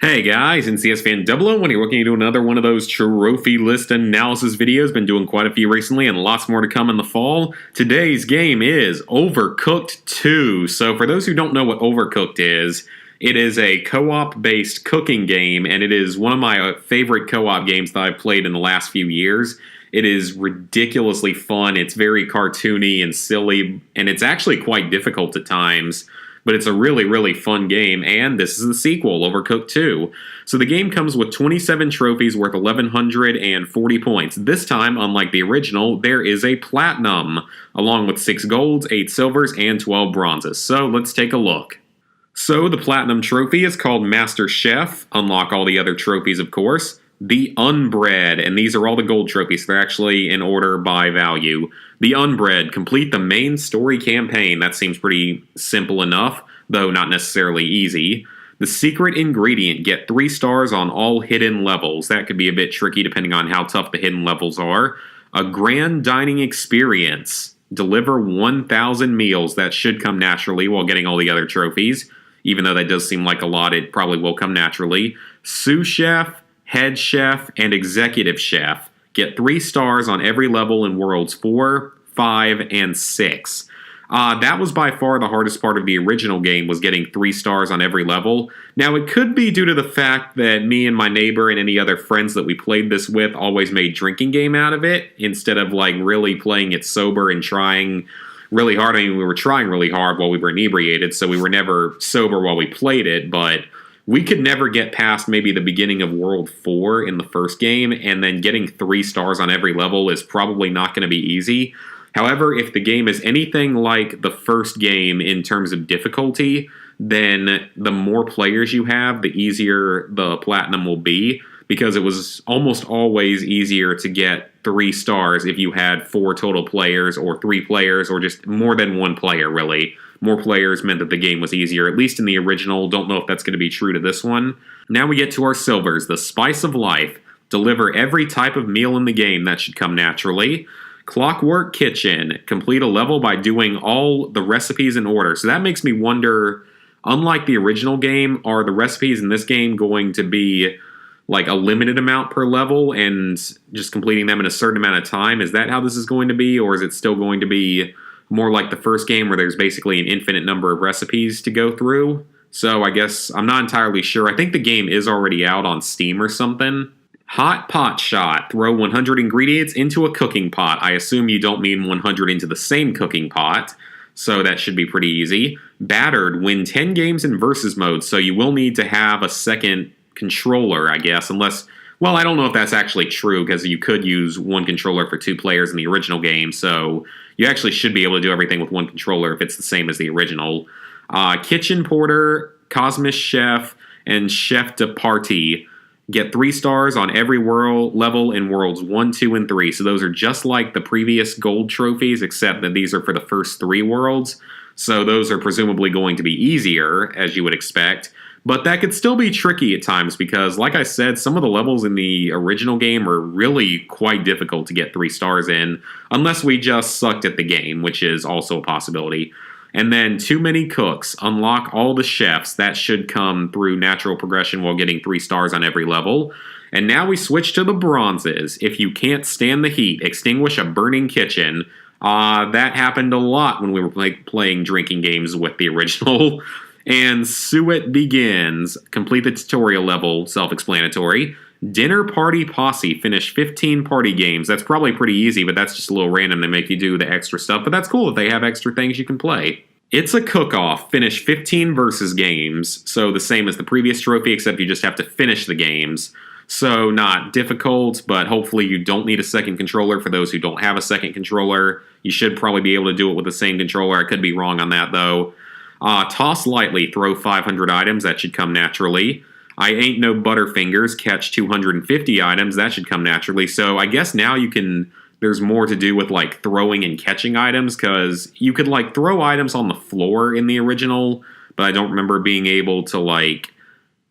Hey guys, NCS Fan 00 when you're looking to do another one of those trophy list analysis videos. Been doing quite a few recently and lots more to come in the fall. Today's game is Overcooked 2. So for those who don't know what Overcooked is, it is a co-op based cooking game, and it is one of my favorite co-op games that I've played in the last few years. It is ridiculously fun, it's very cartoony and silly, and it's actually quite difficult at times. But it's a really, really fun game, and this is the sequel, Overcooked 2. So the game comes with 27 trophies worth 1,140 points. This time, unlike the original, there is a platinum, along with 6 golds, 8 silvers, and 12 bronzes. So let's take a look. So the platinum trophy is called Masterchef. Unlock all the other trophies, of course. The Unbread, and these are all the gold trophies. They're actually in order by value. The Unbread, complete the main story campaign. That seems pretty simple enough, though not necessarily easy. The Secret Ingredient, get 3 stars on all hidden levels. That could be a bit tricky depending on how tough the hidden levels are. A Grand Dining Experience, deliver 1,000 meals. That should come naturally while getting all the other trophies. Even though that does seem like a lot, it probably will come naturally. Sous Chef, Head Chef, and Executive Chef. Get 3 stars on every level in Worlds 4, 5, and 6. That was by far the hardest part of the original game, was getting 3 stars on every level. Now, it could be due to the fact that me and my neighbor and any other friends that we played this with always made drinking game out of it, instead of like really playing it sober and trying really hard. I mean, we were trying really hard while we were inebriated, so we were never sober while we played it, but we could never get past maybe the beginning of World 4 in the first game, and then getting 3 stars on every level is probably not going to be easy. However, if the game is anything like the first game in terms of difficulty, then the more players you have, the easier the platinum will be, because it was almost always easier to get 3 stars if you had 4 total players, or 3 players, or just more than 1 player, really. More players meant that the game was easier, at least in the original. Don't know if that's going to be true to this one. Now we get to our silvers. The Spice of Life. Deliver every type of meal in the game. That should come naturally. Clockwork Kitchen. Complete a level by doing all the recipes in order. So that makes me wonder, unlike the original game, are the recipes in this game going to be like a limited amount per level and just completing them in a certain amount of time? Is that how this is going to be, or is it still going to be more like the first game where there's basically an infinite number of recipes to go through? So I guess I'm not entirely sure. I think the game is already out on Steam or something. Hot Pot Shot. Throw 100 ingredients into a cooking pot. I assume you don't mean 100 into the same cooking pot, so that should be pretty easy. Battered. Win 10 games in versus mode, so you will need to have a second controller, I guess, unless... Well, I don't know if that's actually true, because you could use one controller for 2 players in the original game, so you actually should be able to do everything with one controller if it's the same as the original. Kitchen Porter, Cosmic Chef, and Chef de Partie. Get 3 stars on every level in Worlds 1, 2, and 3. So those are just like the previous gold trophies, except that these are for the first 3 worlds. So those are presumably going to be easier, as you would expect. But that could still be tricky at times because, like I said, some of the levels in the original game are really quite difficult to get 3 stars in, unless we just sucked at the game, which is also a possibility. And then Too Many Cooks. Unlock all the chefs. That should come through natural progression while getting 3 stars on every level. And now we switch to the bronzes. If you can't stand the heat, extinguish a burning kitchen. That happened a lot when we were playing drinking games with the original. And Suet Begins. Complete the tutorial level, self-explanatory. Dinner Party Posse. Finish 15 party games. That's probably pretty easy, but that's just a little random. They make you do the extra stuff, but that's cool if they have extra things you can play. It's a Cook-Off. Finish 15 versus games. So the same as the previous trophy, except you just have to finish the games. So not difficult, but hopefully you don't need a second controller. For those who don't have a second controller, you should probably be able to do it with the same controller. I could be wrong on that, though. Toss lightly, throw 500 items. That should come naturally. I Ain't No Butterfingers, catch 250 items. That should come naturally. So I guess now you can... There's more to do with like throwing and catching items, because you could like throw items on the floor in the original, but I don't remember being able to like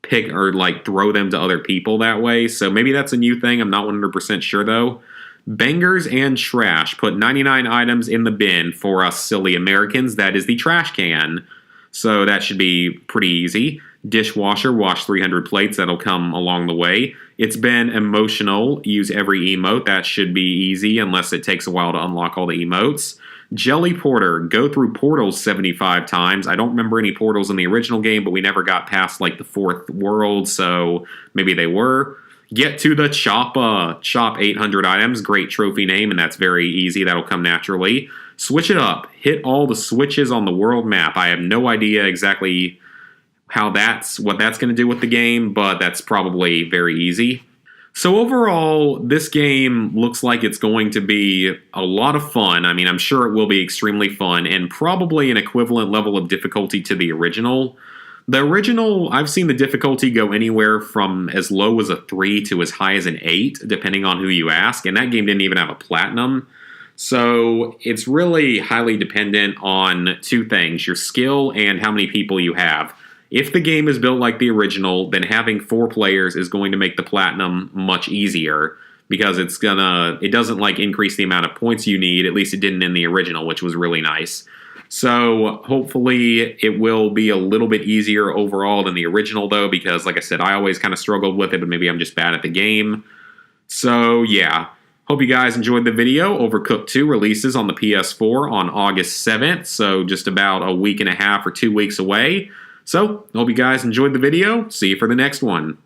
pick or like throw them to other people that way. So maybe that's a new thing. I'm not 100% sure though. Bangers and Trash. Put 99 items in the bin. For us silly Americans, that is the trash can. So that should be pretty easy. Dishwasher, wash 300 plates. That'll come along the way. It's been emotional. Use every emote. That should be easy unless it takes a while to unlock all the emotes. Jelly Porter, go through portals 75 times. I don't remember any portals in the original game, but we never got past like the 4th world, so maybe they were. Get to the Choppa. Chop 800 items. Great trophy name, and that's very easy. That'll come naturally. Switch it up. Hit all the switches on the world map. I have no idea exactly what that's going to do with the game, but that's probably very easy. So overall, this game looks like it's going to be a lot of fun. I mean, I'm sure it will be extremely fun and probably an equivalent level of difficulty to the original. The original, I've seen the difficulty go anywhere from as low as a 3 to as high as an 8, depending on who you ask, and that game didn't even have a platinum. So it's really highly dependent on 2 things, your skill and how many people you have. If the game is built like the original, then having 4 players is going to make the platinum much easier because it doesn't like increase the amount of points you need. At least it didn't in the original, which was really nice. So hopefully it will be a little bit easier overall than the original though, because like I said, I always kind of struggled with it, but maybe I'm just bad at the game. So yeah, hope you guys enjoyed the video. Overcooked 2 releases on the PS4 on August 7th, so just about a week and a half or 2 weeks away. So, hope you guys enjoyed the video. See you for the next one.